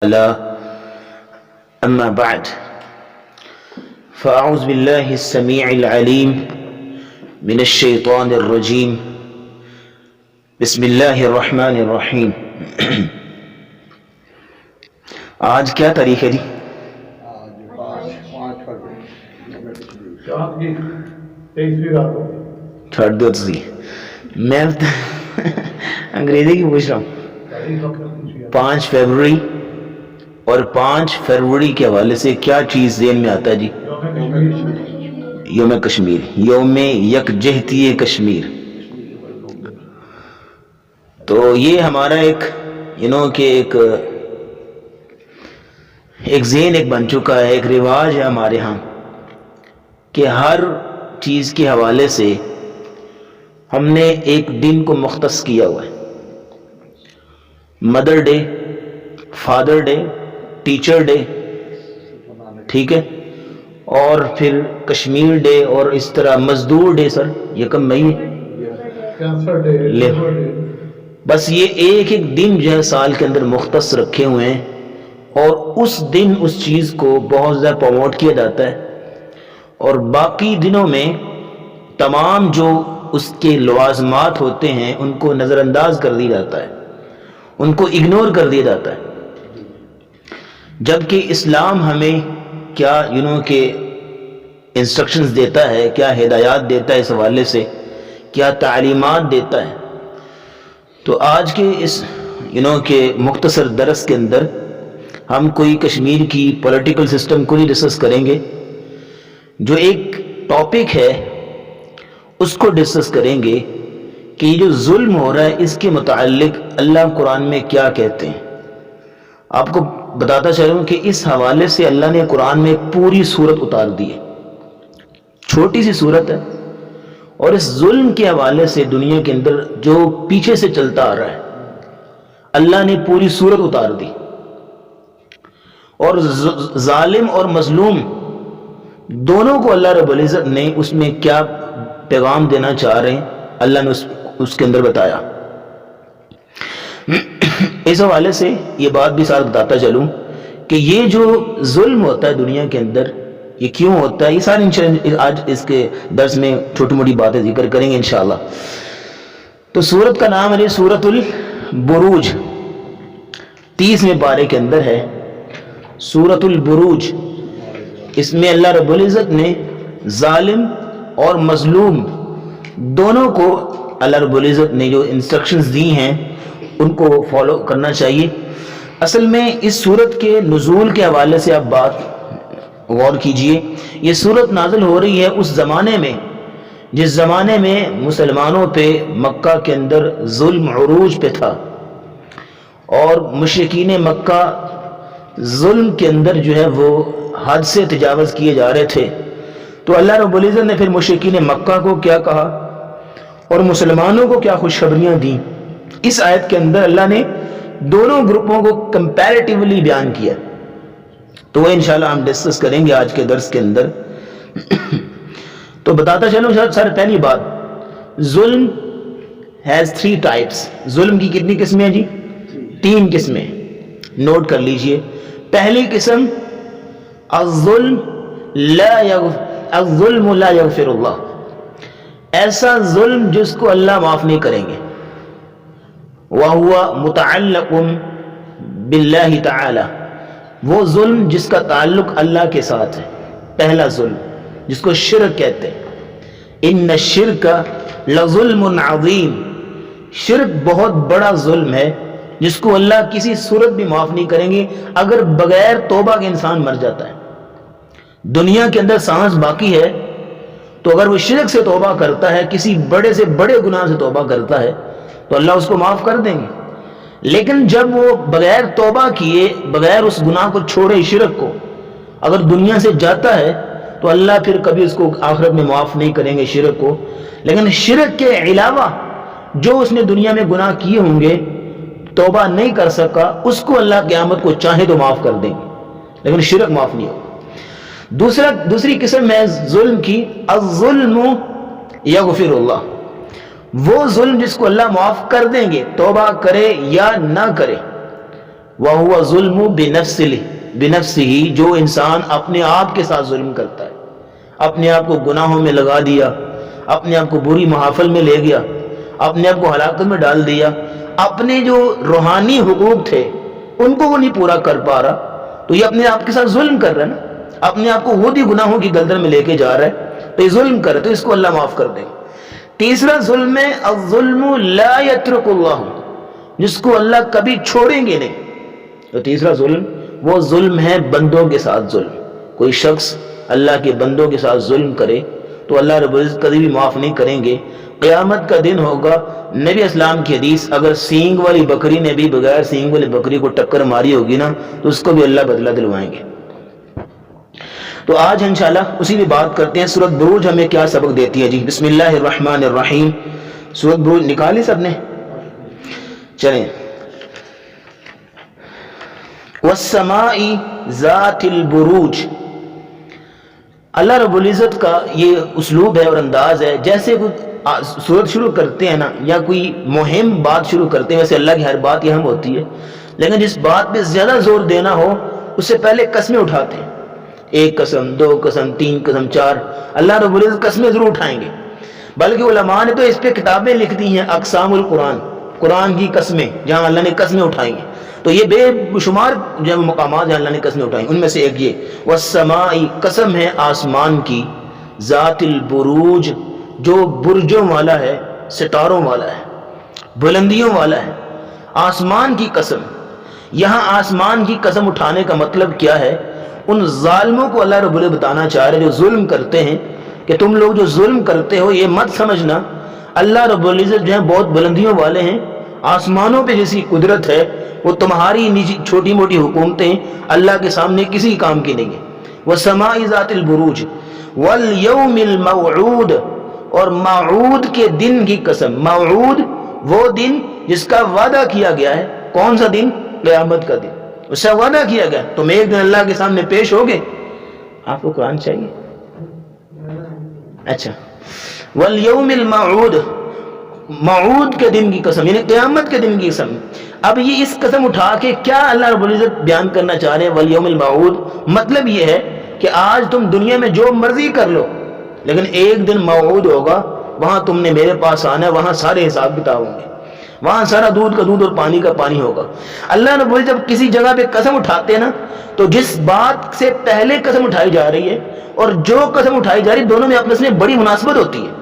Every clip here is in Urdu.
لا أما بعد فأعوذ بالله السميع العليم من الشيطان الرجيم بسم الله الرحمن الرحیم. آج کیا تاریخ ہے جی؟ چھوڑ دو تسی، میں انگریزی کی پوچھ رہا ہوں. 5 فروری اور 5 فروری کے حوالے سے کیا چیز ذہن میں آتا ہے جی؟ یوم کشمیر، یوم یکجہتی کشمیر. تو یہ ہمارا ایک ذہن ایک بن چکا ہے، ایک رواج ہے ہمارے ہاں کہ ہر چیز کے حوالے سے ہم نے ایک دن کو مختص کیا ہوا ہے. Mother day, father day, teacher day, ٹھیک ہے، اور پھر کشمیر ڈے، اور اس طرح مزدور ڈے. سر یہ کم مئی ہے، بس یہ ایک ایک دن جو ہے سال کے اندر مختص رکھے ہوئے ہیں، اور اس دن اس چیز کو بہت زیادہ پروموٹ کیا جاتا ہے، اور باقی دنوں میں تمام جو اس کے لوازمات ہوتے ہیں ان کو نظر انداز کر دیا جاتا ہے، ان کو اگنور کر دیا جاتا ہے. جبکہ اسلام ہمیں کیا کہ انسٹرکشنز دیتا ہے، کیا ہدایات دیتا ہے، اس حوالے سے کیا تعلیمات دیتا ہے. تو آج کے اس کہ مختصر درس کے اندر ہم کوئی کشمیر کی پولیٹیکل سسٹم کو نہیں ڈسکس کریں گے، جو ایک ٹاپک ہے اس کو ڈسکس کریں گے کہ یہ جو ظلم ہو رہا ہے اس کے متعلق اللہ قرآن میں کیا کہتے ہیں. آپ کو بتاتا چلوں کہ اس حوالے سے اللہ نے قرآن میں ایک پوری سورت اتار دی ہے، چھوٹی سی سورت ہے، اور اس ظلم کے حوالے سے دنیا کے اندر جو پیچھے سے چلتا آ رہا ہے اللہ نے پوری سورت اتار دی. اور ظالم اور مظلوم دونوں کو اللہ رب العزت نے اس میں کیا پیغام دینا چاہ رہے ہیں اللہ نے اس کے اندر بتایا. اس حوالے سے یہ بات بھی ساتھ بتاتا چلوں کہ یہ جو ظلم ہوتا ہے دنیا کے اندر یہ کیوں ہوتا ہے، یہ سارے آج اس کے درس میں چھوٹی موٹی باتیں ذکر کریں گے انشاءاللہ. تو سورت کا نام ہے سورت البروج، 30ویں پارے کے اندر ہے سورت البروج. اس میں اللہ رب العزت نے ظالم اور مظلوم دونوں کو اللہ رب العزت نے جو انسٹرکشنز دی ہیں ان کو فالو کرنا چاہیے. اصل میں اس سورت کے نزول کے حوالے سے آپ بات غور کیجئے. یہ سورت نازل ہو رہی ہے اس زمانے میں جس زمانے میں مسلمانوں پہ مکہ کے اندر ظلم عروج پہ تھا، اور مشرکین مکہ ظلم کے اندر جو ہے وہ حد سے تجاوز کیے جا رہے تھے. تو اللہ رب العزت نے پھر مشرکین مکہ کو کیا کہا اور مسلمانوں کو کیا خوشخبریاں دیں. اس آیت کے اندر اللہ نے دونوں گروپوں کو کمپیریٹیولی بیان کیا. تو وہ انشاءاللہ ہم ڈسکس کریں گے آج کے درس کے اندر. تو بتاتا چلوں سر، پہلی بات، ظلم ہیز 3 ٹائپس. ظلم کی کتنی قسمیں ہیں جی؟ 3 قسمیں. نوٹ کر لیجئے. پہلی قسم الظلم لا یغفر اللہ، ایسا ظلم جس کو اللہ معاف نہیں کریں گے. وَهُوَ مُتَعَلَّقٌ بِاللَّهِ تَعَالَى، وہ ظلم جس کا تعلق اللہ کے ساتھ ہے. پہلا ظلم جس کو شرک کہتے ہیں. ان الشرک لظلم عظیم، شرک بہت بڑا ظلم ہے جس کو اللہ کسی صورت بھی معاف نہیں کریں گے. اگر بغیر توبہ کے انسان مر جاتا ہے، دنیا کے اندر سانس باقی ہے، تو اگر وہ شرک سے توبہ کرتا ہے، کسی بڑے سے بڑے گناہ سے توبہ کرتا ہے، تو اللہ اس کو معاف کر دیں گے. لیکن جب وہ بغیر توبہ کیے، بغیر اس گناہ کو چھوڑے، شرک کو، اگر دنیا سے جاتا ہے تو اللہ پھر کبھی اس کو آخرت میں معاف نہیں کریں گے شرک کو. لیکن شرک کے علاوہ جو اس نے دنیا میں گناہ کیے ہوں گے، توبہ نہیں کر سکا، اس کو اللہ قیامت کو چاہے تو معاف کر دیں گے، لیکن شرک معاف نہیں ہوگا. دوسری قسم ہے ظلم کی، الظلم یغفر اللہ، وہ ظلم جس کو اللہ معاف کر دیں گے، توبہ کرے یا نہ کرے، وَهُوَ ظُلْمُ بِنَفْسِهِ، جو انسان اپنے آپ کے ساتھ ظلم کرتا ہے، اپنے آپ کو گناہوں میں لگا دیا، اپنے آپ کو بری محافل میں لے گیا، اپنے آپ کو ہلاکت میں ڈال دیا، اپنے جو روحانی حقوق تھے ان کو وہ نہیں پورا کر پا رہا، تو یہ اپنے آپ کے ساتھ ظلم کر رہا ہے نا، اپنے آپ کو خود ہی گناہوں کی گردن میں لے کے جا رہا ہے، تو یہ ظلم کر رہا ہے، تو اس کو اللہ معاف کر دے۔ تیسرا ظلم ہے الظلم لا یترک اللہ، جس کو اللہ کبھی چھوڑیں گے نہیں۔ تو تیسرا ظلم وہ ظلم ہے بندوں کے ساتھ ظلم، کوئی شخص اللہ کے بندوں کے ساتھ ظلم کرے تو اللہ رب العزت کبھی بھی معاف نہیں کریں گے۔ قیامت کا دن ہوگا، نبی اسلام کی حدیث، اگر سینگ والی بکری نے بھی بغیر سینگ والی بکری کو ٹکر ماری ہوگی نا تو اس کو بھی اللہ بدلہ دلوائیں گے۔ تو آج انشاءاللہ اسی بھی بات کرتے ہیں، سورۃ بروج ہمیں کیا سبق دیتی ہے جی۔ بسم اللہ الرحمن الرحیم، سورۃ بروج نکالی سب نے؟ چلیں۔ والسماء ذات البروج، اللہ رب العزت کا یہ اسلوب ہے اور انداز ہے، جیسے سورت شروع کرتے ہیں نا یا کوئی مہم بات شروع کرتے ہیں، ویسے اللہ کی ہر بات یہ اہم ہوتی ہے، لیکن جس بات پہ زیادہ زور دینا ہو اس سے پہلے قسمیں اٹھاتے ہیں، ایک قسم، دو قسم، تین قسم، چار، اللہ رب العزت قسمیں ضرور اٹھائیں گے، بلکہ علماء نے تو اس پہ کتابیں لکھ دی ہیں، اقسام القرآن، قرآن کی قسمیں، جہاں اللہ نے قسمیں اٹھائی ہیں، تو یہ بے شمار جو مقامات جہاں اللہ نے قسمیں اٹھائی، ان میں سے ایک یہ والسماء، قسم ہے آسمان کی، ذات البروج، جو برجوں والا ہے، ستاروں والا ہے، بلندیوں والا ہے، آسمان کی قسم۔ یہاں آسمان کی قسم اٹھانے کا مطلب کیا ہے؟ ان ظالموں کو اللہ رب العزت بتانا چاہ رہے جو ظلم کرتے ہیں کہ تم لوگ جو ظلم کرتے ہو یہ مت سمجھنا اللہ رب العزت جو ہے بہت بلندیوں والے ہیں، آسمانوں پہ جیسی قدرت ہے، وہ تمہاری نجی چھوٹی موٹی حکومتیں اللہ کے سامنے کسی کام کی نہیں ہیں۔ وَالسَّمَاءِ ذَاتِ الْبُرُوجِ وَالْيَوْمِ الْمَوْعُودِ، اور موعود کے دن کی قسم۔ موعود وہ دن جس کا وعدہ کیا گیا ہے، کون سا دن؟ قیامت کا دن، اس سے وعدہ کیا گیا تم ایک دن اللہ کے سامنے پیش ہوگے۔ آپ کو قرآن چاہیے؟ اچھا، وَالْيَوْمِ الْمَوْعُودِ، موعود کے دن کی قسم، یعنی قیامت کے دن کی قسم۔ اب یہ اس قسم اٹھا کے کیا اللہ رب العزت بیان کرنا چاہ رہے ہیں؟ وَالْيَوْمِ الْمَوْعُودِ، مطلب یہ ہے کہ آج تم دنیا میں جو مرضی کر لو، لیکن ایک دن موعود ہوگا، وہاں تم نے میرے پاس آنا ہے، وہاں سارے حساب کتاب ہوں گے، وہاں سارا دودھ کا دودھ اور پانی کا پانی ہوگا۔ اللہ رب العزت جب کسی جگہ پہ قسم اٹھاتے ہیں نا تو جس بات سے پہلے قسم اٹھائی جا رہی ہے اور جو قسم اٹھائی جا رہی ہے دونوں میں آپس میں بڑی مناسبت ہوتی ہے۔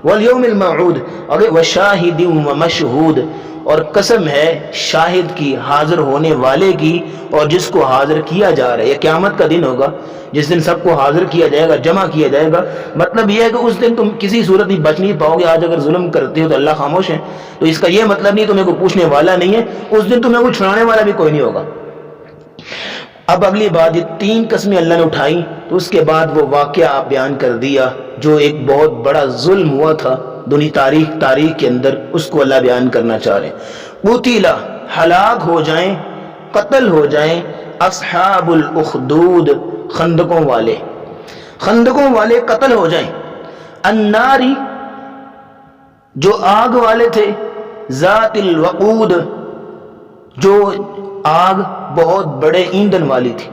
وَالْيَوْمِ الْمَوْعُودِ، اور وَشَاهِدٍ وَمَشْهُودٍ، اور قسم ہے شاہد کی، حاضر ہونے والے کی، اور جس کو حاضر کیا جا رہا ہے۔ یہ قیامت کا دن ہوگا جس دن سب کو حاضر کیا جائے گا، جمع کیا جائے گا۔ مطلب یہ ہے کہ اس دن تم کسی صورت نہیں بچ نہیں پاؤ گے۔ آج اگر ظلم کرتے ہو تو اللہ خاموش ہے، تو اس کا یہ مطلب نہیں تمہیں کوئی پوچھنے والا نہیں ہے، اس دن تمہیں کوئی چھڑانے والا بھی کوئی نہیں ہوگا۔ اب اگلی بات، یہ تین قسمیں اللہ نے اٹھائی تو اس کے بعد وہ واقعہ آپ بیان کر دیا جو ایک بہت بڑا ظلم ہوا تھا دنیا تاریخ کے اندر، اس کو اللہ بیان کرنا چاہ رہے ہیں۔ قُتِلَ، ہلاک ہو جائیں، قتل ہو جائیں، اصحاب الاخدود، خندقوں والے قتل ہو جائیں، الناری، جو آگ والے تھے، ذات الوقود، جو آگ بہت بڑے ایندھن والی تھی۔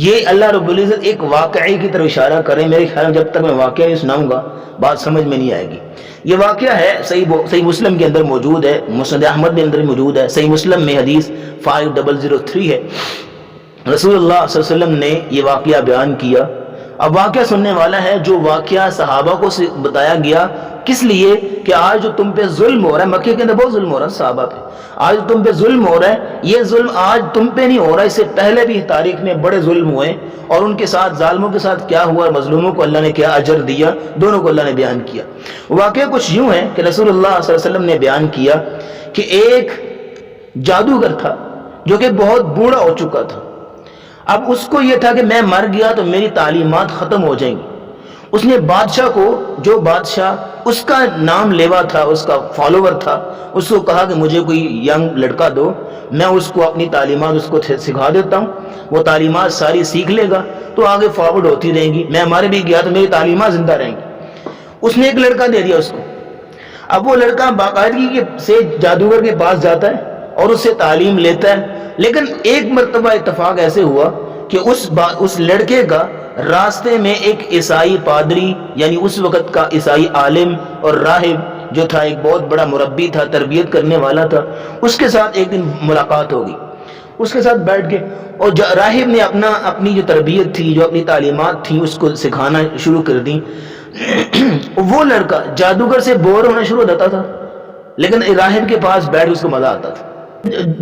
یہ اللہ رب العزت ایک واقعے کی طرف اشارہ کریں، میرے خیال میں جب تک میں واقعہ نہیں سناؤں گا بات سمجھ میں نہیں آئے گی۔ یہ واقعہ ہے صحیح مسلم کے اندر موجود ہے، مسند احمد کے اندر موجود ہے، صحیح مسلم میں حدیث 5003 ہے۔ رسول اللہ صلی اللہ علیہ وسلم نے یہ واقعہ بیان کیا۔ اب واقعہ سننے والا ہے جو واقعہ صحابہ کو بتایا گیا، کس لیے کہ آج جو تم پہ ظلم ہو رہا ہے، مکے کے اندر بہت ظلم ہو رہا ہے صحابہ پہ، آج تم پہ ظلم ہو رہا ہے، یہ ظلم آج تم پہ نہیں ہو رہا، اس سے پہلے بھی تاریخ میں بڑے ظلم ہوئے، اور ان کے ساتھ ظالموں کے ساتھ کیا ہوا، مظلوموں کو اللہ نے کیا اجر دیا، دونوں کو اللہ نے بیان کیا۔ واقعہ کچھ یوں ہے کہ رسول اللہ صلی اللہ علیہ وسلم نے بیان کیا کہ ایک جادوگر تھا جو کہ بہت بوڑھا ہو چکا تھا۔ اب اس کو یہ تھا کہ میں مر گیا تو میری تعلیمات ختم ہو جائیں گی۔ اس نے بادشاہ کو، جو بادشاہ اس کا نام لیوا تھا، اس کا فالوور تھا، اس کو کہا کہ مجھے کوئی ینگ لڑکا دو، میں اس کو اپنی تعلیمات اس کو سکھا دیتا ہوں، وہ تعلیمات ساری سیکھ لے گا تو آگے فارورڈ ہوتی رہیں گی، میں مر بھی گیا تو میری تعلیمات زندہ رہیں گی۔ اس نے ایک لڑکا دے دیا اس کو۔ اب وہ لڑکا باقاعدگی سے جادوگر کے پاس جاتا ہے اور اس سے تعلیم لیتا ہے، لیکن ایک مرتبہ اتفاق ایسے ہوا کہ اس لڑکے کا راستے میں ایک عیسائی پادری، یعنی اس وقت کا عیسائی عالم اور راہب جو تھا، ایک بہت بڑا مربی تھا، تربیت کرنے والا تھا، اس کے ساتھ ایک دن ملاقات ہوگی، اس کے ساتھ بیٹھ کے، اور راہب نے اپنی جو تربیت تھی، جو اپنی تعلیمات تھیں، اس کو سکھانا شروع کر دی۔ وہ لڑکا جادوگر سے بور ہونا شروع ہو جاتا تھا، لیکن راہب کے پاس بیٹھ کے اس کو مزہ آتا تھا۔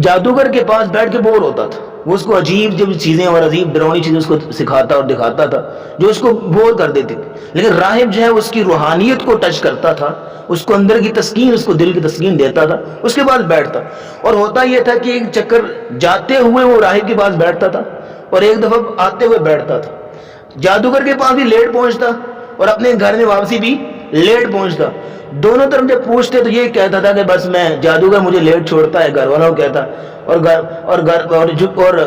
جادوگر کے پاس بیٹھ کے بور ہوتا تھا، وہ اس کو عجیب جب چیزیں اور عجیب ڈراؤنی چیزیں اس کو سکھاتا اور دکھاتا تھا جو اس کو بور کر دیتی تھی، لیکن راہب جو ہے اس کی روحانیت کو ٹچ کرتا تھا، اس کو اندر کی تسکین، اس کو دل کی تسکین دیتا تھا، اس کے بعد بیٹھتا۔ اور ہوتا یہ تھا کہ ایک چکر جاتے ہوئے وہ راہب کے پاس بیٹھتا تھا اور ایک دفعہ آتے ہوئے بیٹھتا تھا، جادوگر کے پاس بھی لیٹ پہنچتا اور اپنے گھر میں واپسی بھی لیٹ پہنچتا۔ دونوں طرف جب پوچھتے تو یہ کہتا تھا کہ بس میں جادوگر مجھے لیٹ چھوڑتا ہے، گھر والوں کہتا، اور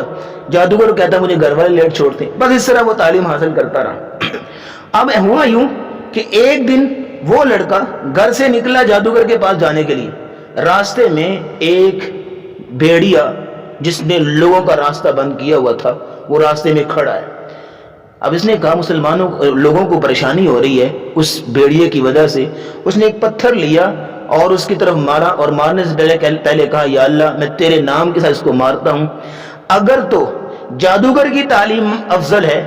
جادوگر کہتا مجھے گھر والے لیٹ چھوڑتے ہیں۔ بس اس طرح وہ تعلیم حاصل کرتا رہا۔ اب ہوا یوں کہ ایک دن وہ لڑکا گھر سے نکلا جادوگر کے پاس جانے کے لیے، راستے میں ایک بھیڑیا جس نے لوگوں کا راستہ بند کیا ہوا تھا وہ راستے میں کھڑا ہے۔ اب اس نے کہا لوگوں کو پریشانی ہو رہی ہے اس بھیڑیے کی وجہ سے، اس نے ایک پتھر لیا اور اس کی طرف مارا، اور مارنے سے پہلے کہا یا اللہ میں تیرے نام کے ساتھ اس کو مارتا ہوں، اگر تو جادوگر کی تعلیم افضل ہے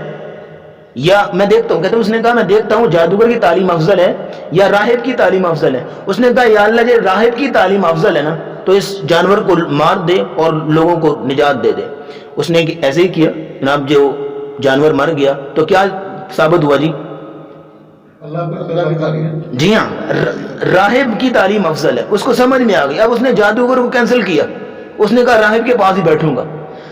یا میں دیکھتا ہوں، کہتے ہیں اس نے کہا میں دیکھتا ہوں جادوگر کی تعلیم افضل ہے یا راہب کی تعلیم افضل ہے۔ اس نے کہا یا اللہ جب راہب کی تعلیم افضل ہے نا تو اس جانور کو مار دے اور لوگوں کو نجات دے دے۔ اس نے ایسے ہی کیا، جناب جو جانور مر گیا تو کیا ثابت ہوا جی؟ جی ہاں، راہب کی تعلیم افضل ہے، اس کو سمجھ میں آ گئی۔ اب اس نے جادوگر کو کینسل کیا، اس نے کہا راہب کے پاس ہی بیٹھوں گا۔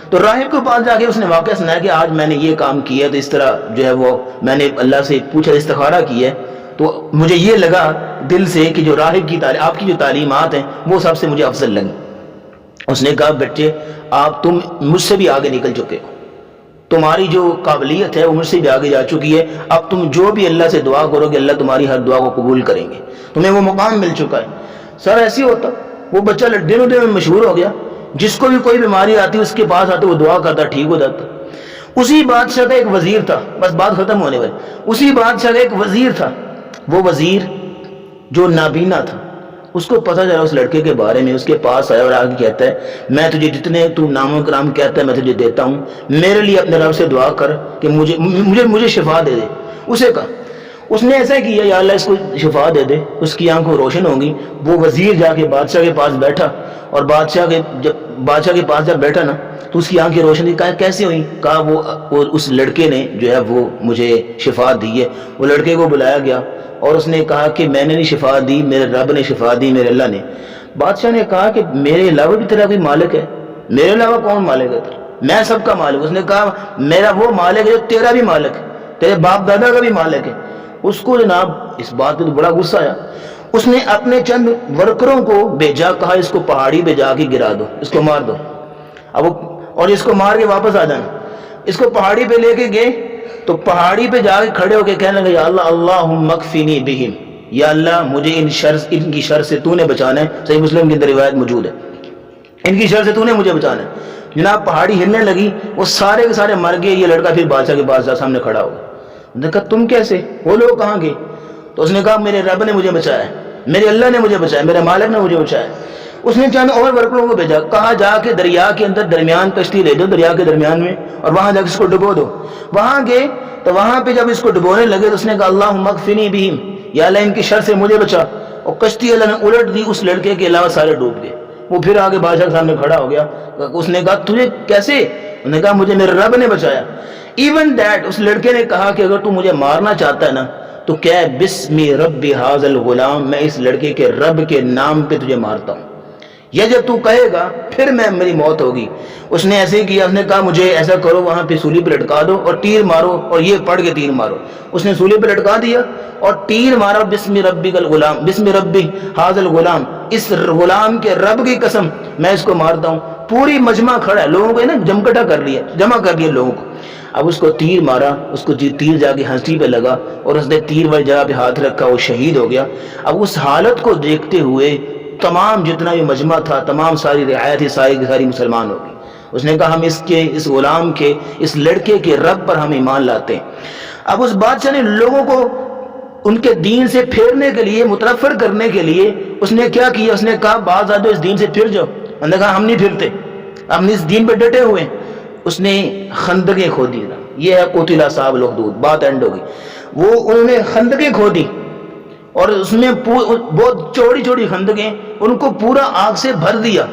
تو راہب کے پاس جا کے اس نے واقعہ سنایا کہ آج میں نے یہ کام کیا، تو اس طرح جو ہے وہ میں نے اللہ سے پوچھا، استخارہ کیا ہے، تو مجھے یہ لگا دل سے کہ جو راہب کی تعلیم، آپ کی جو تعلیمات ہیں وہ سب سے مجھے افضل لگی۔ اس نے کہا بچے تم مجھ سے بھی آگے نکل چکے ہو، تمہاری جو قابلیت ہے وہ مجھ سے بھی آگے جا چکی ہے، اب تم جو بھی اللہ سے دعا کرو گے اللہ تمہاری ہر دعا کو قبول کریں گے، تمہیں وہ مقام مل چکا ہے۔ سر ایسی ہوتا وہ بچہ دنوں دن میں مشہور ہو گیا، جس کو بھی کوئی بیماری آتی اس کے پاس آتے وہ دعا کرتا ٹھیک ہو جاتا۔ اسی بادشاہ کا ایک وزیر تھا، بس بات ختم ہونے والی، اسی بادشاہ کا ایک وزیر تھا، وہ وزیر جو نابینا تھا، اس کو پتہ چلا اس لڑکے کے بارے میں، اس کے پاس آیا اور آگے کہتا ہے میں تجھے جتنے تو نام و کرام کہتا ہے میں تجھے دیتا ہوں، میرے لیے اپنے رب سے دعا کر کہ مجھے شفا دے دے۔ اسے کہا، اس نے ایسا کیا یا اللہ اس کو شفا دے دے، اس کی آنکھوں روشن ہوں گی۔ وہ وزیر جا کے بادشاہ کے پاس بیٹھا، اور بادشاہ کے پاس جب بیٹھا نا تو اس کی آنکھیں روشن ہوئی۔ کہا کیسے ہوئی؟ کہا وہ اس لڑکے نے جو ہے وہ مجھے شفا دی ہے۔ وہ لڑکے کو بلایا گیا اور اس نے کہا کہ میں نے نہیں شفا دی، میرے رب نے شفا دی، میرے اللہ نے۔ بادشاہ نے کہا کہ میرے علاوہ بھی تیرا کوئی مالک ہے؟ میرے علاوہ کون مالک ہے؟ میں سب کا مالک۔ اس نے کہا میرا وہ مالک ہے جو تیرا بھی مالک ہے، تیرے باپ دادا کا بھی مالک ہے۔ اس کو جناب اس بات پہ تو بڑا غصہ آیا، اس نے اپنے چند ورکروں کو بھیجا، کہا اس کو پہاڑی پہ جا کے گرا دو، اس کو مار دو، اور اس کو مار کے واپس آ جانا۔ اس کو پہاڑی پہ لے کے گئے تو پہاڑی پہ جا کے کھڑے ہو کے کہنے لگے یا اللہ اللہم اکفنی بہم، یا اللہ مجھے ان کی شر سے تو نے بچانا ہے۔ صحیح مسلم کے اندر روایت موجود ہے، ان کی شر سے تو نے مجھے بچانا ہے۔ جناب پہاڑی ہلنے لگی، وہ سارے کے سارے مر گئے۔ یہ لڑکا پھر بادشاہ کے پاس سامنے کھڑا ہو گیا، نے کہا تم کیسے؟ وہ لوگ کہاں گئے؟ تو اس نے کہا میرے رب نے مجھے بچایا ہے، میرے اللہ نے مجھے بچایا، میرے مالک نے مجھے بچایا۔ اس نے چند اور ورکروں کو بھیجا، کہا جا کے دریا کے اندر درمیان کشتی لے دو، دریا کے درمیان میں، اور وہاں جا کے اس کو ڈبو دو۔ وہاں گئے تو وہاں پہ جب اس کو ڈبونے لگے تو اس نے کہا اللہم اکفنی بہم، یا اللہ ان کی شر سے مجھے بچا، اور کشتی اللہ نے الٹ دی، اس لڑکے کے علاوہ سارے ڈوب گئے۔ وہ پھر آگے بادشاہ کے سامنے کھڑا ہو گیا، اس نے کہا تجھے کیسے؟ انہوں نے کہا مجھے میرے رب نے بچایا۔ ایون دیٹ اس لڑکے نے کہا کہ اگر تو مجھے مارنا چاہتا ہے نا تو کیا بسم رب ھذا الغلام، میں اس لڑکے کے رب کے نام پہ تجھے مارتا ہوں، یا جب تو کہے گا پھر میری موت ہوگی۔ اس نے ایسے ہی کیا، اس نے کہا مجھے ایسا کرو وہاں پہ سولی پہ لٹکا دو اور تیر مارو، اور یہ پڑھ کے تیر مارو۔ اس نے سولی پہ لٹکا دیا اور تیر مارا، بسم ربک الغلام، بسم ربی ھذا الغلام، اس غلام کے رب کی قسم میں اس کو مارتا ہوں۔ پوری مجمع کھڑا ہے، لوگوں کو نا جمع کر لیا لوگوں کو۔ اب اس کو تیر مارا، اس کو تیر جا کے ہنسی پہ لگا اور اس نے تیر والی جگہ پہ ہاتھ رکھا، وہ شہید ہو گیا۔ اب اس حالت کو دیکھتے ہوئے تمام جتنا بھی مجمع تھا، تمام ساری رعایت ساری کی ساری مسلمان ہو گئی۔ اس نے کہا ہم اس غلام کے، اس لڑکے کے رب پر ہم ایمان لاتے ہیں۔ اب اس بادشاہ نے لوگوں کو ان کے دین سے پھیرنے کے لیے، متنفر کرنے کے لیے اس نے کیا کیا، اس نے کہا بعض آدھو اس دین سے پھر جاؤ۔ انہوں نے کہا ہم نہیں پھرتے، ہم اس دین پہ ڈٹے ہوئے ہیں۔ اس نے خندقیں کھودی، یہ ہے قتل اصحاب الاخدود، بات اینڈ ہو گئی۔ وہ انہوں نے خندقیں کھودی اور اس میں بہت چوڑی چوڑی خندقیں، ان کو پورا آگ سے بھر دیا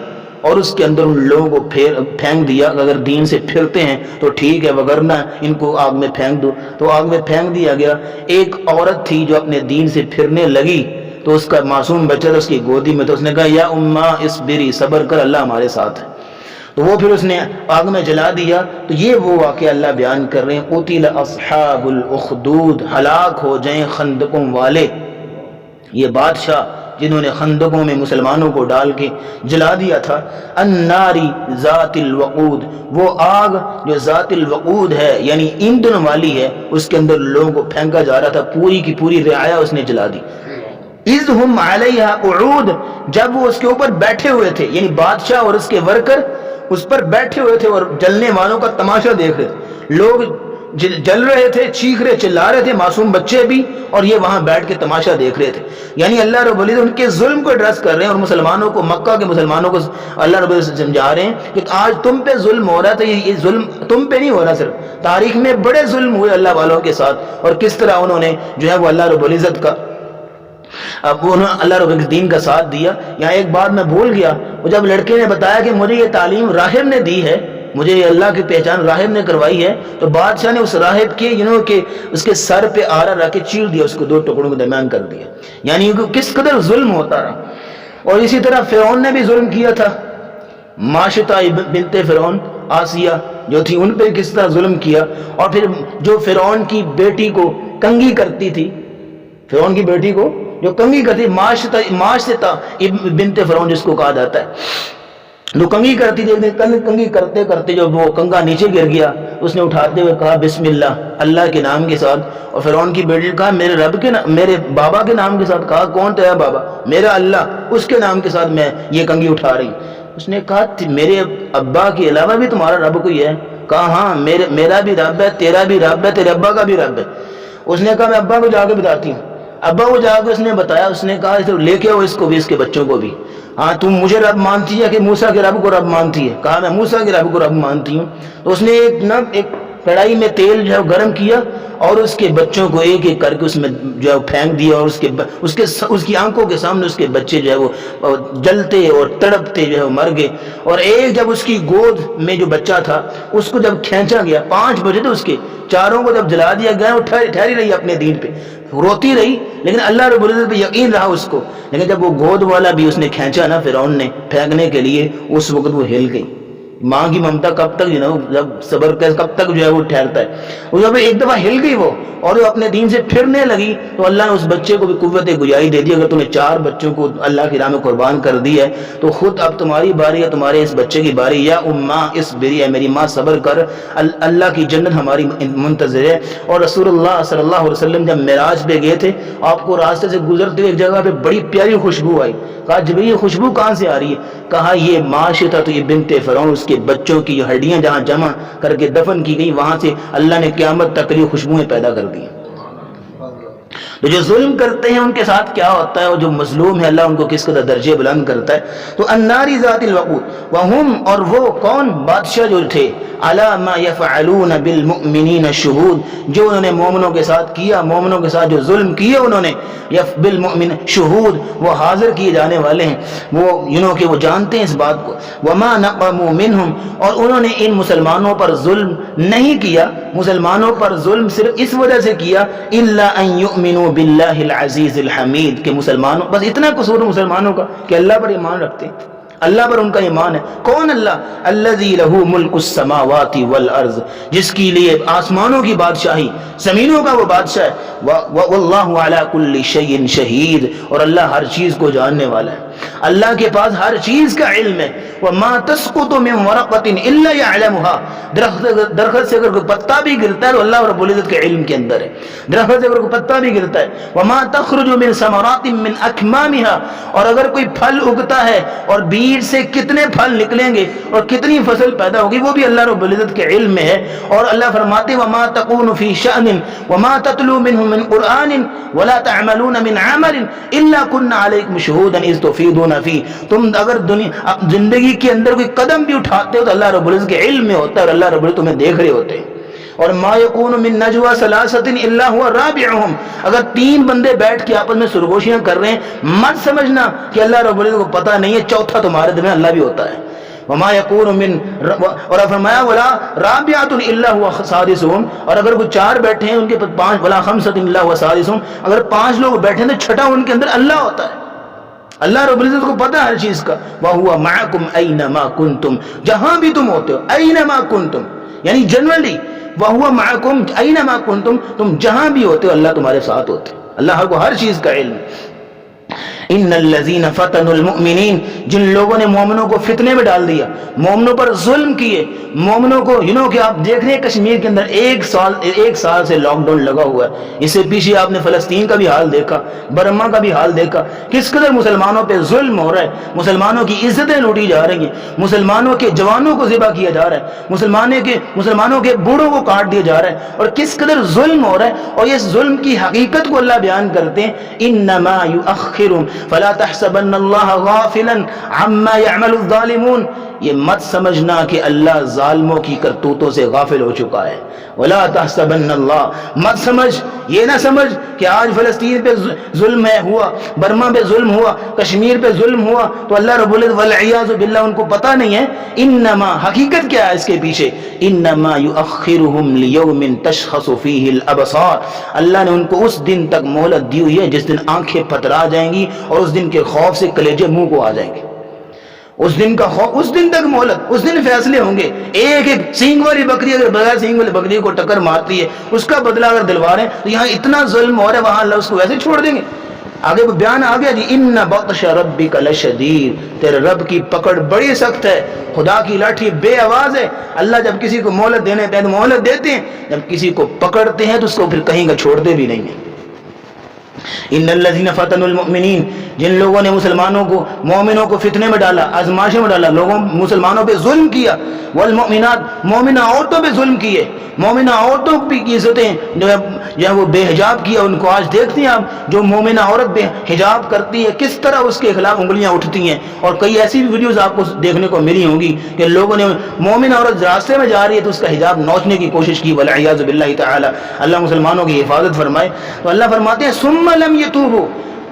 اور اس کے اندر ان لوگوں کو پھینک دیا کہ اگر دین سے پھرتے ہیں تو ٹھیک ہے، وگرنہ ان کو آگ میں پھینک دو۔ تو آگ میں پھینک دیا گیا۔ ایک عورت تھی جو اپنے دین سے پھرنے لگی تو اس کا معصوم بچہ تھا اس کی گودی میں، تو اس نے کہا یا اماں اصبری، صبر کر، اللہ ہمارے ساتھ ہے۔ تو وہ پھر اس نے آگ میں جلا دیا۔ تو یہ وہ واقعہ اللہ بیان کر رہے ہیں، قتل اصحاب الاخدود، ہلاک ہو جائیں خندقوں والے، یہ بادشاہ جنہوں نے خندقوں میں مسلمانوں کو ڈال کے جلا دیا تھا۔ الناری ذات الوقود، وہ آگ جو ذات الوقود ہے یعنی ایندھن والی ہے، اس کے اندر لوگوں کو پھینکا جا رہا تھا، پوری کی پوری رعایا اس نے جلا دی۔ اذ ہم علیہا قعود، جب وہ اس کے اوپر بیٹھے ہوئے تھے، یعنی بادشاہ اور اس کے ورکر اس پر بیٹھے ہوئے تھے اور جلنے والوں کا تماشا دیکھ رہے تھے۔ لوگ جل رہے تھے، چیخ رہے، چلا رہے تھے، معصوم بچے بھی، اور یہ وہاں بیٹھ کے تماشا دیکھ رہے تھے۔ یعنی اللہ رب العزت ان کے ظلم کو ایڈریس کر رہے ہیں اور مسلمانوں کو، مکہ کے مسلمانوں کو اللہ رب العزت سمجھا رہے ہیں کہ آج تم پہ ظلم ہو رہا ہے، تو یہ ظلم تم پہ نہیں ہو رہا، صرف تاریخ میں بڑے ظلم ہوئے اللہ والوں کے ساتھ، اور کس طرح انہوں نے جو ہے وہ اللہ رب العزت کا، اب انہوں نے اللہ رب العزت دین کا ساتھ دیا۔ یہاں ایک بات میں بھول گیا، وہ جب لڑکے نے بتایا کہ مجھے یہ تعلیم راہب نے دی ہے، مجھے یہ اللہ کی پہچان راہب نے کروائی ہے، تو بادشاہ نے اس راہب کے کہ اس کے سر پہ آرا رکھ کے چیر دیا، اس کو دو ٹکڑوں کے درمیان کر دیا۔ یعنی کس قدر ظلم ہوتا رہا۔ اور اسی طرح فرعون نے بھی ظلم کیا تھا، معاشطہ بنت فرعون، آسیہ جو تھی، ان پہ کس طرح ظلم کیا۔ اور پھر جو فرعون کی بیٹی کو کنگھی کرتی تھی، فرعون کی بیٹی کو جو کنگھی کرتی، معاشطہ بنت فرعون جس کو کہا جاتا ہے، جو کنگھی کرتی تھی، کنگھی کرتے کرتے جو وہ کنگا نیچے گر گیا، اس نے اٹھاتے ہوئے کہا بسم اللہ، اللہ کے نام کے ساتھ۔ اور فرعون کی بیٹی نے کہا میرے رب کے نام، میرے بابا کے نام کے ساتھ۔ کہا کون تیرا بابا؟ میرا اللہ، اس کے نام کے ساتھ میں یہ کنگھی اٹھا رہی۔ اس نے کہا میرے ابا کے علاوہ بھی تمہارا رب کوئی ہے؟ کہا ہاں میرا بھی رب ہے، تیرا بھی رب ہے، تیرے ابا کا بھی رب ہے۔ اس نے کہا میں ابا کو جا کے بتاتی ہوں۔ ابا کو جا کے اس نے بتایا، اس نے کہا لے کے آؤ اس کو بھی، اس کے بچوں کو بھی۔ ہاں تم مجھے رب مانتی ہے کہ موسیٰ کے رب کو رب مانتی ہے؟ کہا میں موسیٰ کے رب کو رب مانتی ہوں۔ تو اس نے ایک کڑائی میں تیل جو ہے گرم کیا اور اس کے بچوں کو ایک ایک کر کے اس میں جو ہے پھینک دیا، اور اس کی آنکھوں کے سامنے اس کے بچے جو ہے وہ جلتے اور تڑپتے جو ہے وہ مر گئے۔ اور ایک جب اس کی گود میں جو بچہ تھا اس کو جب کھینچا گیا، 5 بجے تو اس کے چاروں کو جب جلا دیا گیا، وہ ٹھہری رہی اپنے دین پہ، روتی رہی، لیکن اللہ رب العزت پہ یقین رہا اس کو۔ لیکن جب وہ گود والا بھی اس نے کھینچا نا فرعون نے پھینکنے کے لیے، اس وقت وہ ہل گئی۔ ماں کی ممتا کب تک جب صبر کب تک جو ہے وہ ٹھہرتا ہے، وہ جب ایک دفعہ ہل گئی وہ اور وہ اپنے دین سے پھرنے لگی، تو اللہ نے اس بچے کو بھی قوت گویائی دے دی۔ اگر تم نے 4 بچوں کو اللہ کی راہ میں قربان کر دی ہے تو خود اب تمہاری باری ہے، تمہارے اس بچے کی باری۔ یا اماں اصبری، ہے میری ماں صبر کر، اللہ کی جنت ہماری منتظر ہے۔ اور رسول اللہ صلی اللہ علیہ وسلم جب معراج پہ گئے تھے، آپ کو راستے سے گزرتے ہوئے ایک جگہ پہ بڑی پیاری خوشبو آئی۔ کہا جبریل یہ خوشبو کہاں سے آ رہی ہے؟ کہا یہ معاشطہ، تو یہ بنت فرعون، اس کے بچوں کی ہڈیاں جہاں جمع کر کے دفن کی گئی، وہاں سے اللہ نے قیامت تک یہ خوشبوئیں پیدا کر دی۔ تو جو ظلم کرتے ہیں ان کے ساتھ کیا ہوتا ہے، اور جو مظلوم ہے اللہ ان کو کس قدر درجے بلند کرتا ہے۔ تو الناری ذات الوقود وہم، اور وہ کون؟ بادشاہ جو تھے، علی ما یفعلون بالمؤمنین شہود، جو انہوں نے مومنوں کے ساتھ کیا، مومنوں کے ساتھ جو ظلم کیے انہوں نے، بالمؤمن شہود، وہ حاضر کیے جانے والے ہیں، وہ کہ وہ جانتے ہیں اس بات کو۔ وما نقموا منہم، اور انہوں نے ان مسلمانوں پر ظلم نہیں کیا، مسلمانوں پر ظلم صرف اس وجہ سے کیا، الا ان یؤمنوا باللہ العزیز الحمید، کہ مسلمانوں، بس اتنا قصور مسلمانوں کا کہ اللہ پر ایمان رکھتے ہیں، اللہ پر ان کا ایمان ہے۔ کون اللہ؟ الذی لہ ملک السماوات والارض، جس کے لیے آسمانوں کی بادشاہی، زمینوں کا وہ بادشاہ ہے۔ واللہ علی کل شیء شہید، اور اللہ ہر چیز کو جاننے والا ہے۔ اللہ کے پاس ہر چیز کا علم ہے. وَمَا تَسْقُطُ مِنْ وَرَقَةٍ إِلَّا يَعْلَمُهَا. درخت سے اگر کوئی پتا بھی گرتا ہے تو اللہ رب العزت کے علم کے اندر ہے. درخت سے اگر کوئی پتا بھی گرتا ہے. وَمَا تَخْرُجُ مِنْ ثَمَرَاتٍ مِنْ أَكْمَامِهَا. اور اگر کوئی پھل اگتا ہے اور بیج سے کتنے پھل نکلیں گے اور کتنی فصل پیدا ہوگی وہ بھی اللہ رب العزت کے علم میں ہے. اور اللہ فرماتے وَمَا تَكُونُ فِي شَأْنٍ وَمَا تَتْلُو مِنْهُ مِنْ قُرْآنٍ وَلَا تَعْمَلُونَ مِنْ عَمَلٍ إِلَّا كُنَّا عَلَيْكُمْ شُهُودًا إِذْ تُفِيضُونَ فِيهِ. تم اگر زندگی کے اندر کوئی قدم بھی اٹھاتے ہو تو اللہ رب العزت کے علم میں ہوتا ہے اور اللہ رب العزت تمہیں دیکھ رہے ہوتے ہیں. اور ما یکون من نجوا ثلاثۃ الا هو رابعهم. اگر تین بندے بیٹھ کے آپس میں سرگوشیاں کر رہے ہیں مت سمجھنا کہ اللہ رب العزت کو پتہ نہیں ہے چوتھا تمہارے دل میں اللہ بھی ہوتا ہے. وما یکون من اور فرمایا ولا رابعۃ الا هو سادسهم. اور اگر کوئی چار بیٹھے ہیں ان کے پانچ ولا خمسۃ الا هو سادسهم. اگر پانچ لوگ بیٹھے ہیں تو چھٹا ان کے اندر اللہ ہوتا ہے. اللہ رب العزت کو پتہ ہے ہر چیز کا. وَهُوَ مَعَكُمْ أَيْنَمَا كُنْتُمْ. جہاں بھی تم ہوتے ہو أَيْنَمَا كُنْتُمْ یعنی جنرلی وَهُوَ مَعَكُمْ أَيْنَمَا كُنْتُمْ. تم جہاں بھی ہوتے ہو اللہ تمہارے ساتھ ہوتے ہیں. اللہ کو ہر چیز کا علم. ان الذین فتنوا المؤمنین. جن لوگوں نے مومنوں کو فتنے میں ڈال دیا, مومنوں پر ظلم کیے, مومنوں کو کہ آپ دیکھ رہے ہیں کشمیر کے اندر ایک سال سے لاک ڈاؤن لگا ہوا ہے. اس سے پیچھے آپ نے فلسطین کا بھی حال دیکھا, برما کا بھی حال دیکھا, کس قدر مسلمانوں پہ ظلم ہو رہا ہے. مسلمانوں کی عزتیں لوٹی جا رہی ہیں, مسلمانوں کے جوانوں کو ذبح کیا جا رہا ہے, مسلمانوں کے بوڑھوں کو کاٹ دیا جا رہا ہے, اور کس قدر ظلم ہو رہا ہے. اور اس ظلم کی حقیقت کو اللہ بیان کرتے ہیں انما یؤخرهم فلا تحسبن اللہ غافلا عما يعمل الظالمون. یہ مت سمجھنا کہ اللہ ظالموں کی کرتوتوں سے غافل ہو چکا ہے. ولا تحسبن اللہ, مت سمجھ, یہ نہ سمجھ کہ آج فلسطین پہ ظلم ہے ہوا, برما پہ ظلم ہوا, کشمیر پہ ظلم ہوا تو اللہ رب العزت والعیاذ باللہ ان کو پتہ نہیں ہے. انما حقیقت کیا ہے اس کے پیچھے, انما یؤخرهم لیوم تشخص فیہ الابصار. اللہ نے ان کو اس دن تک مہلت دی ہوئی ہے جس دن آنکھیں پترا جائیں گی اور اس دن کے خوف سے کلیجے منہ کو آ جائیں گے. اس دن کا خوف, اس دن تک مہلت, اس دن فیصلے ہوں گے. ایک سینگ والی بکری اگر بغیر سینگ والی بکری کو ٹکر مارتی ہے اس کا بدلہ اگر دلوا رہے ہیں تو یہاں اتنا ظلم ہو رہا ہے وہاں اللہ اس کو ویسے چھوڑ دیں گے. آگے بیان آ گیا جی ان بطش ربک لشدید. تیرے رب کی پکڑ بڑی سخت ہے, خدا کی لاٹھی بے آواز ہے. اللہ جب کسی کو مہلت دینے پہ مہلت دیتے ہیں, جب کسی کو پکڑتے ہیں تو اس کو پھر کہیں کا چھوڑتے بھی نہیں ہیں. ان الذین فتنوا المؤمنین. جن لوگوں نے مسلمانوں کو, مومنوں کو فتنے میں ڈالا, آزمائشوں میں ڈالا, لوگوں مسلمانوں پہ ظلم کیا. والمؤمنات, مومنہ عورتوں پہ ظلم کیے, مومنہ عورتوں کی عزتیں جو وہ بے حجاب کیا ان کو آج دیکھتے ہیں آپ. جو مومنہ عورت بے حجاب کرتی ہے کس طرح اس کے خلاف انگلیاں اٹھتی ہیں. اور کئی ایسی بھی ویڈیوز آپ کو دیکھنے کو ملی ہوں گی کہ لوگوں نے مومنہ عورت راستے میں جا رہی ہے تو اس کا حجاب نوچنے کی کوشش کی. والعیاذ باللہ تعالی, اللہ مسلمانوں کی حفاظت فرمائے. تو اللہ فرماتے ہیں ثم لم یتوبوا.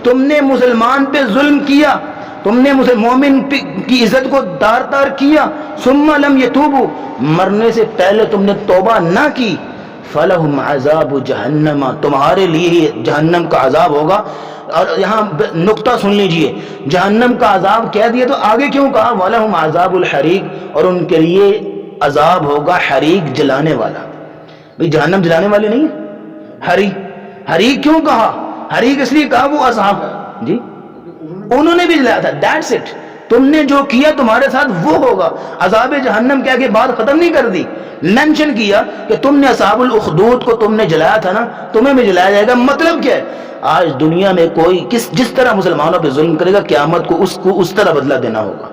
تم نے مسلمان پہ ظلم کیا, تم نے مومن کی عزت کو دار تار کیا. ثم لم یتوبوا, مرنے سے پہلے تم نے توبہ نہ کی. فلہم عذاب جہنم, تمہارے لیے ہی جہنم کا عذاب ہوگا. اور یہاں نقطہ سن لیجئے, جہنم کا عذاب کہہ دیا تو آگے کیوں کہا ولہم عذاب الحریق, اور ان کے لیے عذاب ہوگا حریق, جلانے والا. بھئی جہنم جلانے والی نہیں ہے, حریق کیوں کہا؟ حریق اس لیے کہا وہ اصحاب جی انہوں نے بھی جلایا تھا. دیٹس اٹ, تم نے جو کیا تمہارے ساتھ وہ ہوگا. عذاب جہنم کیا کہ بات ختم نہیں کر دی, مینشن کیا کہ تم نے اصحاب الاخدود کو تم نے جلایا تھا نا, تمہیں بھی جلایا جائے گا. مطلب کیا ہے, آج دنیا میں کوئی جس طرح مسلمانوں پہ ظلم کرے گا قیامت کو اس طرح بدلہ دینا ہوگا.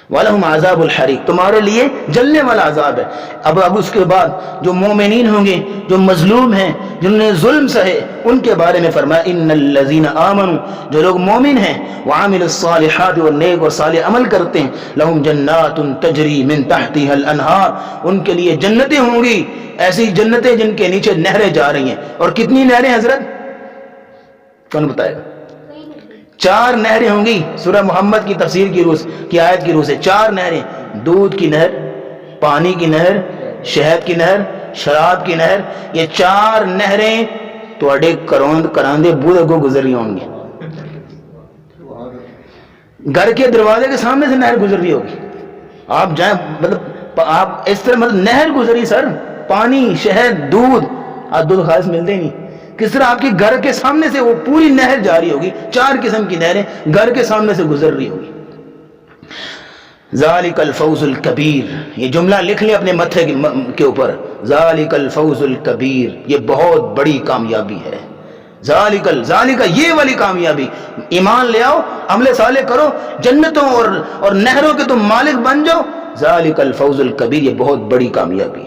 وَلَهُمْ عَذَابُ الْحَرِيقِ, تمہارے لیے جلنے والا عذاب ہے. اب اس کے بعد جو مومنین ہوں گے, جو مظلوم ہیں, جنہوں نے ظلم سہے, ان کے بارے میں فرمایا ان الذین آمنوا, جو لوگ مومن ہیں, وعاملوا الصالحات, اور نیک اور صالح عمل کرتے ہیں, لہم جنات تجری من تحتها الانہار, ان کے لیے جنتیں ہوں گی, ایسی جنتیں جن کے نیچے نہریں جا رہی ہیں. اور کتنی نہریں حضرت, کون بتائے گا؟ 4 نہریں ہوں گی. سورہ محمد کی تفسیر کی آیت کی روح سے 4 نہریں, دودھ کی نہر, پانی کی نہر, شہد کی نہر, شراب کی نہر. یہ 4 نہریں توڑے کراندے بودھ کو گزری ہوں گی. گھر کے دروازے کے سامنے سے نہر گزر رہی ہوگی, آپ جائیں, مطلب آپ اس طرح, مطلب نہر گزری سر, پانی, شہد, دودھ. آج دودھ خالص ملتے ہی نہیں, کس طرح آپ کے گھر کے سامنے سے وہ پوری نہر جاری ہوگی، 4 قسم کی نہریں گھر کے سامنے سے گزر رہی ہوگی. ذالک الفوز الکبیر، یہ جملہ لکھ لیں اپنے متھے کے اوپر، ذالک الفوز الکبیر، یہ بہت بڑی کامیابی ہے. ذالک یہ والی کامیابی، ایمان لے آؤ، عمل صالح کرو، جنتوں اور نہروں کے تم مالک بن جاؤ. ذالک الفوز الکبیر، یہ بہت بڑی کامیابی.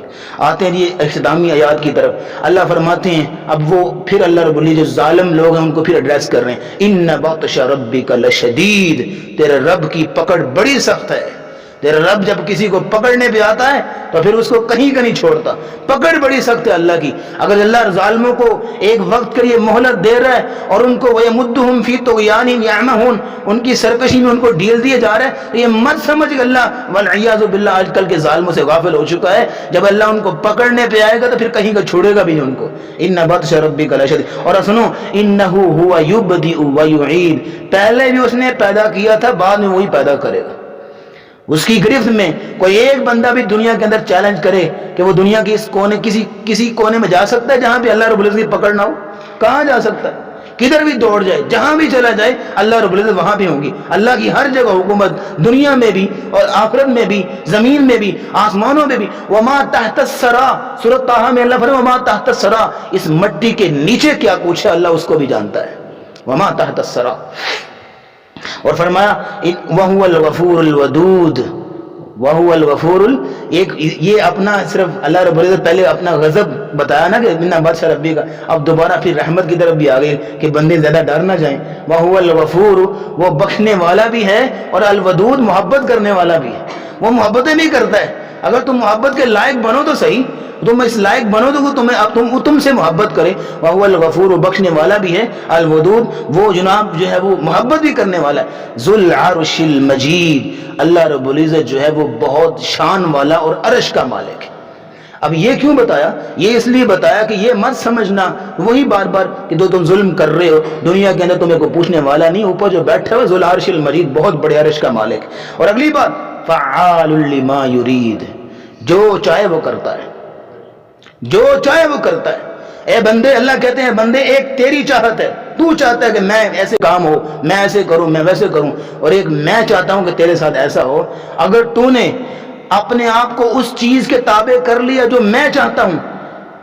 آتے ہیں یہ اختتامی آیات کی طرف. اللہ فرماتے ہیں، اب وہ پھر اللہ رب العزت جو ظالم لوگ ہیں ان کو پھر ایڈریس کر رہے ہیں. ان بطش ربک لشدید، تیرے رب کی پکڑ بڑی سخت ہے. تیرا رب جب کسی کو پکڑنے پہ آتا ہے تو پھر اس کو کہیں کا نہیں چھوڑتا. پکڑ بڑی سخت ہے اللہ کی. اگر اللہ ظالموں کو ایک وقت کے لیے مہلت دے رہا ہے اور ان کو وَيَمُدُّهُمْ فِي طُغْيَانِهِمْ يَعْمَهُونَ، ان کی سرکشی میں ان کو ڈھیل دیے جا رہا ہے، تو یہ مت سمجھ کہ اللہ والعیاذ باللہ آج کل کے ظالموں سے غافل ہو چکا ہے. جب اللہ ان کو پکڑنے پہ آئے گا تو پھر کہیں کا چھوڑے گا بھی نہیں ان کو. ان بطش ربک لشدید. اور سنو، انہ هو یبدئ ویعید، پہلے بھی اس نے پیدا کیا تھا، بعد میں وہی پیدا کرے گا. اس کی گرفت میں کوئی ایک بندہ بھی دنیا کے اندر چیلنج کرے کہ وہ دنیا کے اس کونے کسی کونے میں جا سکتا ہے جہاں پہ اللہ رب العزت کی پکڑ نہ ہو؟ کہاں جا سکتا ہے؟ کدھر بھی دوڑ جائے، جہاں بھی چلا جائے، اللہ رب العزت وہاں بھی ہوں گی. اللہ کی ہر جگہ حکومت، دنیا میں بھی اور آخرت میں بھی، زمین میں بھی، آسمانوں میں بھی. وما تحت الثری، سورۃ طٰہٰ میں اللہ فرماتا ہے وما تحت الثری، اس مٹی کے نیچے کیا کچھ ہے اللہ اس کو بھی جانتا ہے. وما تحت الثری. اور فرمایا وَهُوَ الْغَفُورُ الْوَدُودُ، وَهُوَ الْغَفُورُ یہ اپنا صرف اللہ رب العزت پہلے اپنا غضب بتایا نا کہ اِنَّ بَطْشَ رَبِّكَ، اب دوبارہ پھر رحمت کی طرف بھی آ گئے کہ بندے زیادہ ڈر نہ جائیں. وَهُوَ الْغَفُورُ، وہ بخشنے والا بھی ہے، اور الودود، محبت کرنے والا بھی ہے. وہ محبتیں بھی کرتا ہے. اگر تم محبت کے لائق بنو تو صحیح، تم اس لائق بنو تو تم سے محبت کرے. وَهُوَ الْغَفُورُ، بخشنے والا بھی ہے. الودود، وہ جناب جو ہے وہ محبت بھی کرنے والا ہے. ذُو الْعَرْشِ الْمَجِيدُ، اللہ رب العزت جو ہے وہ بہت شان والا اور عرش کا مالک ہے. اب یہ کیوں بتایا؟ یہ اس لیے بتایا کہ یہ مت سمجھنا وہی بار بار کہ تم ظلم کر رہے ہو، دنیا کے اندر تمہیں کوئی پوچھنے والا نہیں، اوپر جو بیٹھا ہو ذو العرش المجید، بہت بڑے عرش کا مالک. اور اگلی بات فعال لما یرید، جو چاہے وہ کرتا ہے، جو چاہے وہ کرتا ہے. اے بندے، اللہ کہتے ہیں بندے، ایک تیری چاہت ہے، تو چاہتا ہے کہ میں ایسے کام ہو، میں ایسے کروں، میں ویسے کروں، اور ایک میں چاہتا ہوں کہ تیرے ساتھ ایسا ہو. اگر تو نے اپنے آپ کو اس چیز کے تابع کر لیا جو میں چاہتا ہوں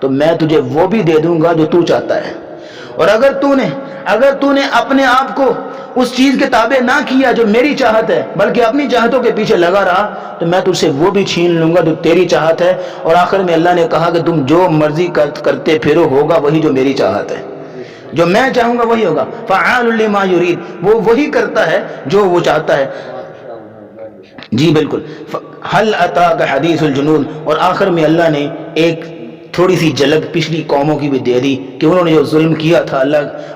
تو میں تجھے وہ بھی دے دوں گا جو تو چاہتا ہے. اور اگر تو نے اپنے آپ کو اس چیز کے تابع نہ کیا جو میری چاہت ہے، بلکہ اپنی چاہتوں کے پیچھے لگا رہا، تو میں تجھ سے وہ بھی چھین لوں گا جو تیری چاہت ہے. اور آخر میں اللہ نے کہا کہ تم جو مرضی کرتے پھرو، ہوگا وہی جو میری چاہت ہے، جو میں چاہوں گا وہی ہوگا. فعال لما یرید، وہ وہی کرتا ہے جو وہ چاہتا ہے. جی بالکل. حل اتاک حدیث الجنود، اور آخر میں اللہ نے ایک تھوڑی سی جھلک پچھلی قوموں کی بھی دے دی کہ انہوں نے جو ظلم کیا تھا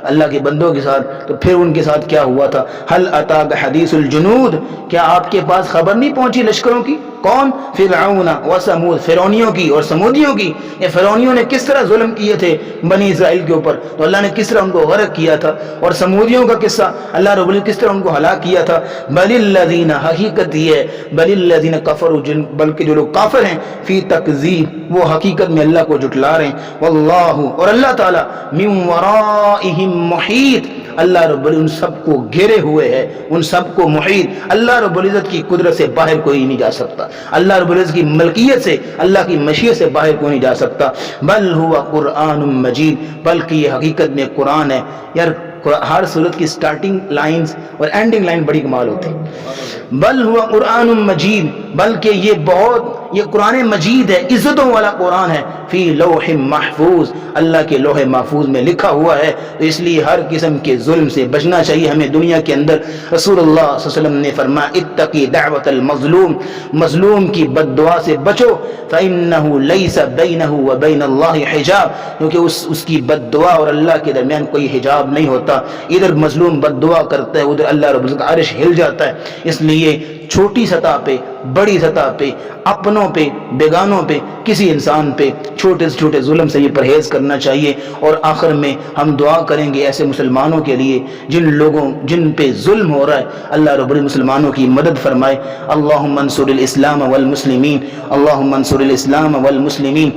اللہ کے بندوں کے ساتھ، تو پھر ان کے ساتھ کیا ہوا تھا. حل اتاک حدیث الجنود، کیا آپ کے پاس خبر نہیں پہنچی لشکروں کی؟ کون؟ فرعون و سمود، فرعونیوں کی اور سمودیوں کی. یہ فرعونیوں نے کس طرح ظلم کیے تھے بنی اسرائیل کے اوپر، تو اللہ نے کس طرح ان کو غرق کیا تھا. اور سمودیوں کا قصہ اللہ رب العزت کس طرح ان کو ہلاک کیا تھا. بل الذین، حقیقت یہ ہے، بل الذین کفروا، بلکہ جو لوگ کافر ہیں، فی تکذیب، وہ حقیقت میں اللہ کو جھٹلا رہے ہیں. واللہ، اور اللہ تعالیٰ، من ورائہم محیط، اللہ رب العزت ان سب کو گھیرے ہوئے ہے، ان سب کو محیط. اللہ رب العزت کی قدرت سے باہر کوئی نہیں جا سکتا، اللہ رب العزت کی ملکیت سے، اللہ کی مشیت سے باہر کوئی نہیں جا سکتا. بل ہوا قرآن مجید، بلکہ یہ حقیقت میں قرآن ہے. یار ہر صورت کی سٹارٹنگ لائنز اور اینڈنگ لائن بڑی کمال ہوتی ہے. بل ہوا قرآن مجید، بلکہ یہ قرآن مجید ہے، عزتوں والا قرآن ہے. فی لوح محفوظ، اللہ کے لوح محفوظ میں لکھا ہوا ہے. تو اس لیے ہر قسم کے ظلم سے بچنا چاہیے ہمیں دنیا کے اندر. رسول اللہ صلی اللہ علیہ وسلم نے فرمایا اتقی دعوت المظلوم، مظلوم کی بد دعا سے بچو. فإنہ لیس بینہ وبین اللہ حجاب، کیونکہ اس کی بد دعا اور اللہ کے درمیان کوئی حجاب نہیں ہوتا. ادھر مظلوم بد دعا کرتا ہے، ادھر اللہ رب العزت کا عرش ہل جاتا ہے. اس لیے چھوٹی سطح پہ، بڑی سطح پہ، اپنوں پہ، بیگانوں پہ، کسی انسان پہ چھوٹے سے چھوٹے ظلم سے یہ پرہیز کرنا چاہیے. اور آخر میں ہم دعا کریں گے ایسے مسلمانوں کے لیے جن پہ ظلم ہو رہا ہے، اللہ رب العزت مسلمانوں کی مدد فرمائے. اللہم انصر الاسلام والمسلمین، اللہم انصر الاسلام والمسلمین،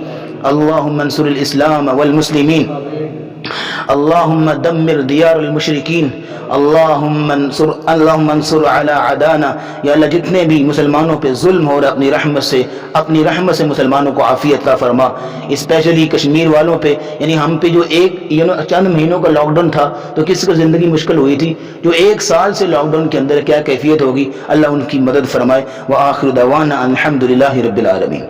اللہم انصر الاسلام والمسلمین. اللہم دمر دیار المشرکین، اللہم انصر علی عدانا، یا اللہ جتنے بھی مسلمانوں پہ ظلم ہو رہا اپنی رحمت سے مسلمانوں کو عافیت عطا فرما، اسپیشلی کشمیر والوں پہ، یعنی ہم پہ جو چند مہینوں کا لاک ڈاؤن تھا تو کس کو زندگی مشکل ہوئی تھی، جو 1 سال سے لاک ڈاؤن کے اندر کیا کیفیت ہوگی، اللہ ان کی مدد فرمائے۔ وآخر دعوانا الحمدللہ رب العالمین۔